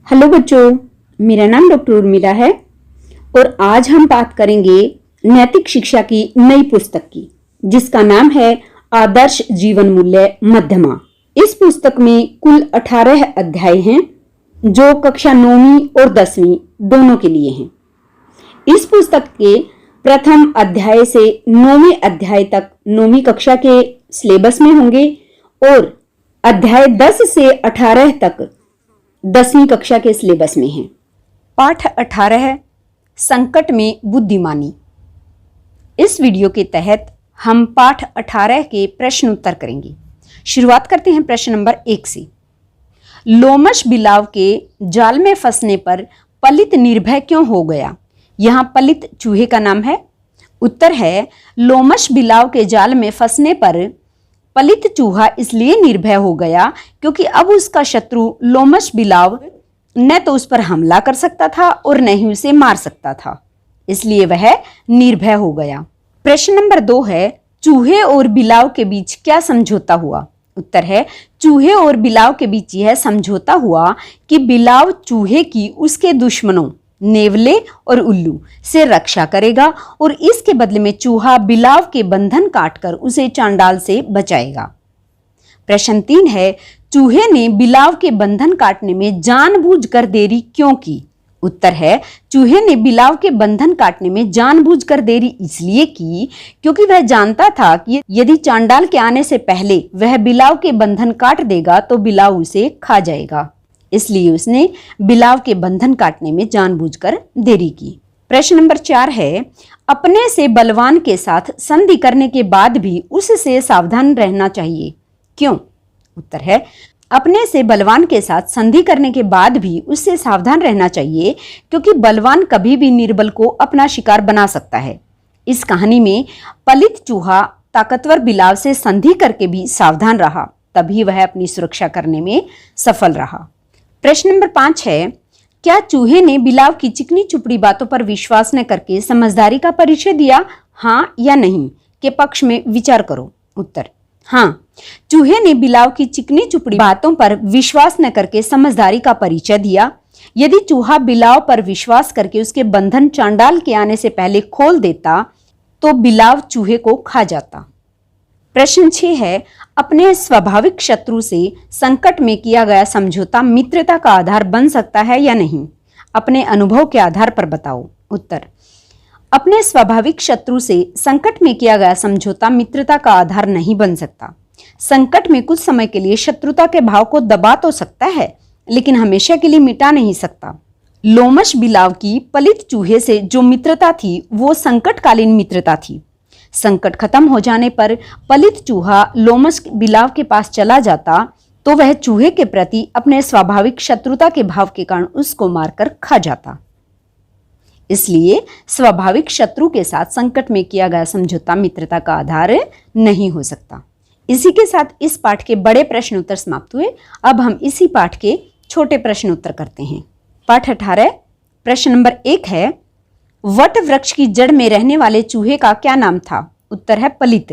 Hello बच्चों, मेरा नाम डॉक्टर उर्मिला है और आज हम बात करेंगे नैतिक शिक्षा की नई पुस्तक की, जिसका नाम है आदर्श जीवन मूल्य मध्यमा। इस पुस्तक में कुल 18 अध्याय हैं जो कक्षा 9वीं और 10वीं दोनों के लिए हैं। इस पुस्तक के प्रथम अध्याय से 9वें अध्याय तक 9वीं कक्षा के सिलेबस में होंगे और अध्याय 10 से 18 तक 10वीं कक्षा के सिलेबस में हैं। पाठ 18 संकट में बुद्धिमानी। इस वीडियो के तहत हम पाठ 18 के प्रश्न उत्तर करेंगे। शुरुआत करते हैं प्रश्न नंबर 1 से। लोमश बिलाव के जाल में फंसने पर पलित निर्भय क्यों हो गया? यहां पलित चूहे का नाम है। उत्तर है लोमश बिलाव के जाल में फंसने पर पलित चूहा इसलिए निर्भय हो गया क्योंकि अब उसका शत्रु लोमश बिलाव न तो उस पर हमला कर सकता था और न ही उसे मार सकता था, इसलिए वह निर्भय हो गया। प्रश्न नंबर 2 है, चूहे और बिलाव के बीच क्या समझौता हुआ? उत्तर है चूहे और बिलाव के बीच यह समझौता हुआ कि बिलाव चूहे की उसके दुश्मनों नेवले और उल्लू से रक्षा करेगा और इसके बदले में चूहा बिलाव के बंधन काटकर उसे चांडाल से बचाएगा। प्रश्न 3 है, चूहे ने बिलाव के बंधन काटने में जानबूझकर देरी क्यों की? उत्तर है चूहे ने बिलाव के बंधन काटने में जानबूझकर देरी इसलिए की क्योंकि वह जानता था कि यदि चांडाल के आने से पहले वह बिलाव के बंधन काट देगा तो बिलाव उसे खा जाएगा, इसलिए उसने बिलाव के बंधन काटने में जानबूझकर देरी की। प्रश्न नंबर 4 है, अपने से बलवान के साथ संधि करने के बाद भी उससे सावधान रहना चाहिए, क्यों? उत्तर है अपने से बलवान के साथ संधि करने के बाद भी उससे सावधान रहना चाहिए क्योंकि बलवान कभी भी निर्बल को अपना शिकार बना सकता है। इस कहानी में पलित चूहा ताकतवर बिलाव से संधि करके भी सावधान रहा, तभी वह अपनी सुरक्षा करने में सफल रहा। प्रश्न नंबर 5 है, क्या चूहे ने बिलाव की चिकनी चुपड़ी बातों पर विश्वास न करके समझदारी का परिचय दिया? हाँ या नहीं के पक्ष में विचार करो। उत्तर हाँ, चूहे ने बिलाव की चिकनी चुपड़ी बातों पर विश्वास न करके समझदारी का परिचय दिया। यदि चूहा बिलाव पर विश्वास करके उसके बंधन चांडाल के आने से पहले खोल देता तो बिलाव चूहे को खा जाता। प्रश्न 6 है, अपने स्वाभाविक शत्रु से संकट में किया गया समझौता मित्रता का आधार बन सकता है या नहीं? अपने अनुभव के आधार पर बताओ। उत्तर अपने स्वाभाविक शत्रु से संकट में किया गया समझौता मित्रता का आधार नहीं बन सकता। संकट में कुछ समय के लिए शत्रुता के भाव को दबा तो सकता है, लेकिन हमेशा के लिए मिटा नहीं सकता। लोमश बिलाव की पलित चूहे से जो मित्रता थी वो संकटकालीन मित्रता थी। संकट खत्म हो जाने पर पलित चूहा लोमश बिलाव के पास चला जाता तो वह चूहे के प्रति अपने स्वाभाविक शत्रुता के भाव के कारण उसको मारकर खा जाता। इसलिए स्वाभाविक शत्रु के साथ संकट में किया गया समझौता मित्रता का आधार नहीं हो सकता। इसी के साथ इस पाठ के बड़े प्रश्न उत्तर समाप्त हुए। अब हम इसी पाठ के छोटे प्रश्न उत्तर करते हैं। पाठ 18 प्रश्न नंबर 1 है, वट वृक्ष की जड़ में रहने वाले चूहे का क्या नाम था? उत्तर है पलित।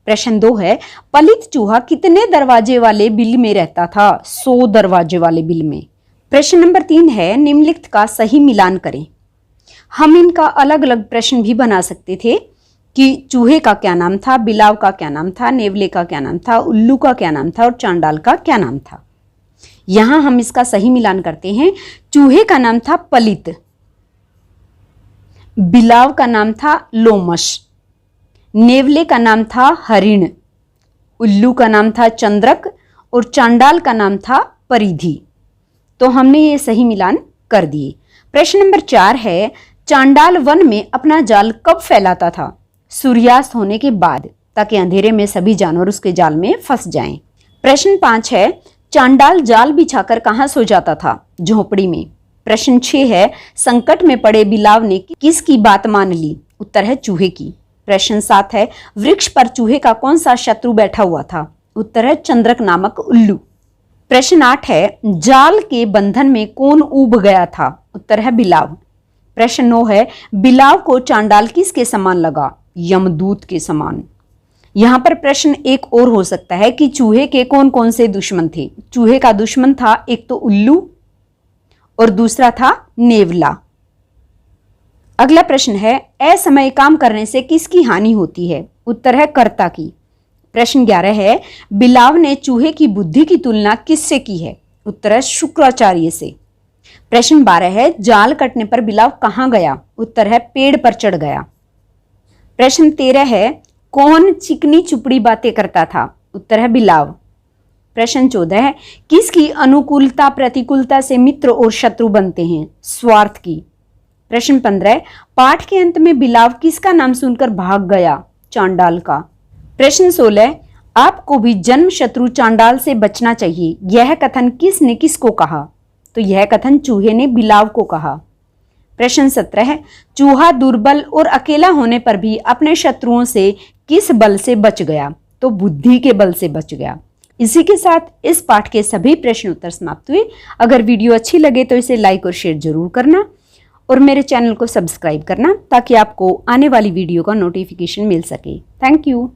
प्रश्न 2 है, पलित चूहा कितने दरवाजे वाले बिल में रहता था? 100 दरवाजे वाले बिल में। प्रश्न नंबर 3 है, निम्नलिखित का सही मिलान करें। हम इनका अलग अलग प्रश्न भी बना सकते थे कि चूहे का क्या नाम था, बिलाव का क्या नाम था, नेवले का क्या नाम था, उल्लू का क्या नाम था और चांडाल का क्या नाम था। यहां हम इसका सही मिलान करते हैं। चूहे का नाम था पलित, बिलाव का नाम था लोमश, नेवले का नाम था हरिण, उल्लू का नाम था चंद्रक और चांडाल का नाम था परिधि। तो हमने ये सही मिलान कर दिए। प्रश्न नंबर 4 है, चांडाल वन में अपना जाल कब फैलाता था? सूर्यास्त होने के बाद, ताकि अंधेरे में सभी जानवर उसके जाल में फंस जाएं। प्रश्न 5 है, चांडाल जाल बिछाकर कहां सो जाता था? झोपड़ी में। प्रश्न 6 है, संकट में पड़े बिलाव ने किसकी बात मान ली? उत्तर है चूहे की। प्रश्न 7 है, वृक्ष पर चूहे का कौन सा शत्रु बैठा हुआ था? उत्तर है चंद्रक नामक उल्लू। प्रश्न 8 है, जाल के बंधन में कौन ऊब गया था? उत्तर है बिलाव। प्रश्न 9 है, बिलाव को चांडाल किसके समान लगा? यमदूत के समान। यहाँ पर प्रश्न एक और हो सकता है कि चूहे के कौन कौन से दुश्मन थे। चूहे का दुश्मन था एक तो उल्लू और दूसरा था नेवला। अगला प्रश्न है, असमय काम करने से किसकी हानि होती है? उत्तर है कर्ता की। प्रश्न 11 है, बिलाव ने चूहे की बुद्धि की तुलना किससे की है? उत्तर है शुक्राचार्य से। प्रश्न 12 है, जाल कटने पर बिलाव कहां गया? उत्तर है पेड़ पर चढ़ गया। प्रश्न 13 है, कौन चिकनी चुपड़ी बातें करता था? उत्तर है बिलाव। प्रश्न 14 है, किसकी अनुकूलता प्रतिकूलता से मित्र और शत्रु बनते हैं? स्वार्थ की। प्रश्न 15 है, पाठ के अंत में बिलाव किसका नाम सुनकर भाग गया? चांडाल का। प्रश्न 16, आपको भी जन्म शत्रु चांडाल से बचना चाहिए, यह कथन किसने किसको कहा? तो यह कथन चूहे ने बिलाव को कहा। प्रश्न 17 है, चूहा दुर्बल और अकेला होने पर भी अपने शत्रुओं से किस बल से बच गया? तो बुद्धि के बल से बच गया। इसी के साथ इस पाठ के सभी प्रश्न उत्तर समाप्त हुए। अगर वीडियो अच्छी लगे तो इसे लाइक और शेयर जरूर करना और मेरे चैनल को सब्सक्राइब करना ताकि आपको आने वाली वीडियो का नोटिफिकेशन मिल सके। Thank you.